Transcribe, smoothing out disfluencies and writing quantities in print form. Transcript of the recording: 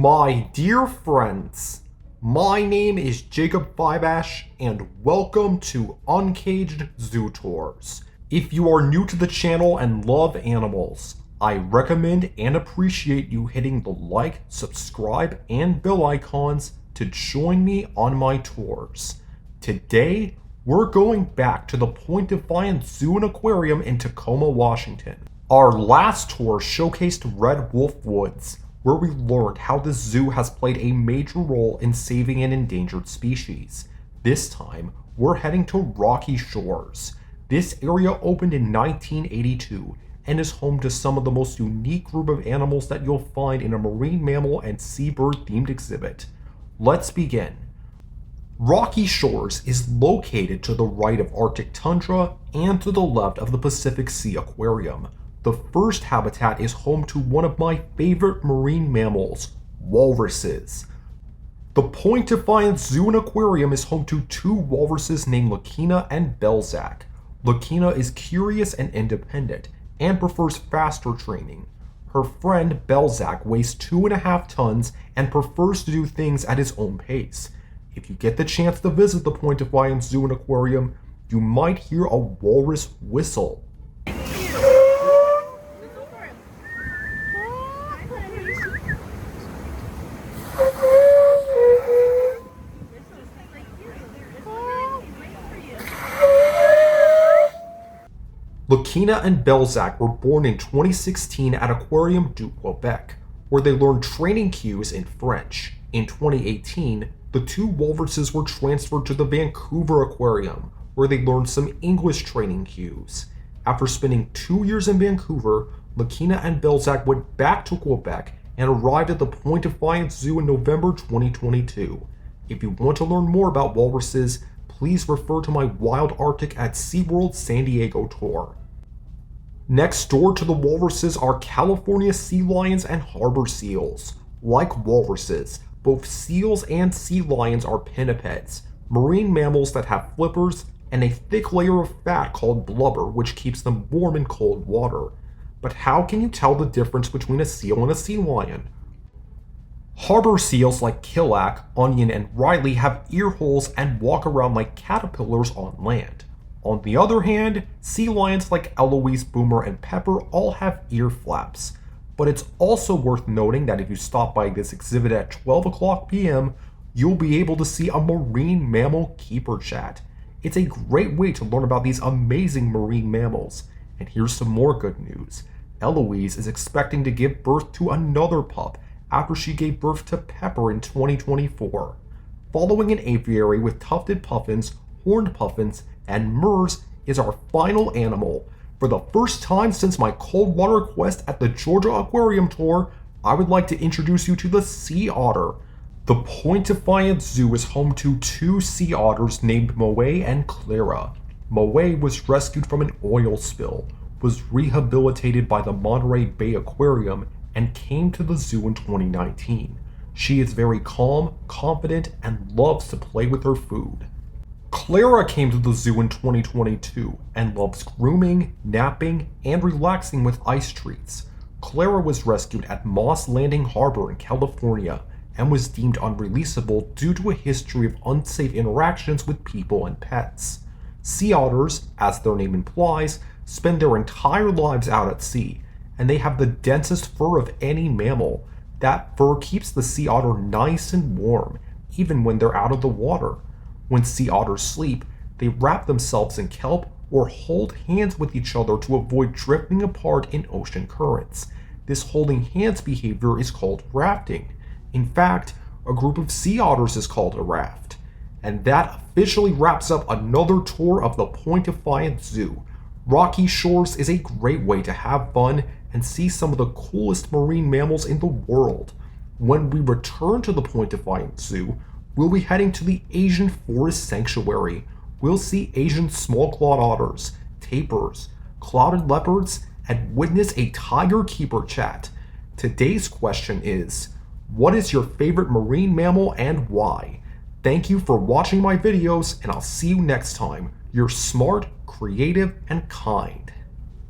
My dear friends, my name is Jacob Fibash and welcome to Uncaged Zoo Tours. If you are new to the channel and love animals, I recommend and appreciate you hitting the like, subscribe, and bell icons to join me on my tours. Today, we're going back to the Defiance Zoo and Aquarium in Tacoma, Washington. Our last tour showcased Red Wolf Woods, where we learned how the zoo has played a major role in saving an endangered species. This time, we're heading to Rocky Shores. This area opened in 1982 and is home to some of the most unique group of animals that you'll find in a marine mammal and seabird themed exhibit. Let's begin. Rocky Shores is located to the right of Arctic tundra and to the left of the Pacific Sea Aquarium. The first habitat is home to one of my favorite marine mammals, walruses. The Defiance Zoo and Aquarium is home to two walruses named Lakina and Belzak. Lakina is curious and independent, and prefers faster training. Her friend Belzak weighs 2.5 tons and prefers to do things at his own pace. If you get the chance to visit the Defiance Zoo and Aquarium, you might hear a walrus whistle. Lakina and Belzak were born in 2016 at Aquarium du Quebec, where they learned training cues in French. In 2018, the two walruses were transferred to the Vancouver Aquarium, where they learned some English training cues. After spending 2 years in Vancouver, Lakina and Belzak went back to Quebec and arrived at the Defiance Zoo in November 2022. If you want to learn more about walruses, please refer to my Wild Arctic at SeaWorld San Diego tour. Next door to the walruses are California sea lions and harbor seals. Like walruses, both seals and sea lions are pinnipeds, marine mammals that have flippers and a thick layer of fat called blubber, which keeps them warm in cold water. But how can you tell the difference between a seal and a sea lion? Harbor seals like Killick, Onion, and Riley have ear holes and walk around like caterpillars on land. On the other hand, sea lions like Eloise, Boomer, and Pepper all have ear flaps. But it's also worth noting that if you stop by this exhibit at 12 o'clock p.m., you'll be able to see a marine mammal keeper chat. It's a great way to learn about these amazing marine mammals. And here's some more good news. Eloise is expecting to give birth to another pup after she gave birth to Pepper in 2024. Following an aviary with tufted puffins, horned puffins, and murs is our final animal. For the first time since my cold water quest at the Georgia Aquarium tour, I would like to introduce you to the sea otter. The Defiance Zoo is home to two sea otters named Moe and Clara. Moe was rescued from an oil spill, was rehabilitated by the Monterey Bay Aquarium, and came to the zoo in 2019. She is very calm, confident, and loves to play with her food. Clara came to the zoo in 2022 and loves grooming, napping, and relaxing with ice treats. Clara was rescued at Moss Landing Harbor in California and was deemed unreleasable due to a history of unsafe interactions with people and pets. Sea otters, as their name implies, spend their entire lives out at sea, and they have the densest fur of any mammal. That fur keeps the sea otter nice and warm, even when they're out of the water. When sea otters sleep, they wrap themselves in kelp or hold hands with each other to avoid drifting apart in ocean currents. This holding hands behavior is called rafting. In fact, a group of sea otters is called a raft. And that officially wraps up another tour of the Defiance Zoo. Rocky Shores is a great way to have fun and see some of the coolest marine mammals in the world. When we return to the Defiance Zoo, we'll be heading to the Asian Forest Sanctuary. We'll see Asian small-clawed otters, tapirs, clouded leopards, and witness a tiger keeper chat. Today's question is, what is your favorite marine mammal and why? Thank you for watching my videos, and I'll see you next time. You're smart, creative, and kind.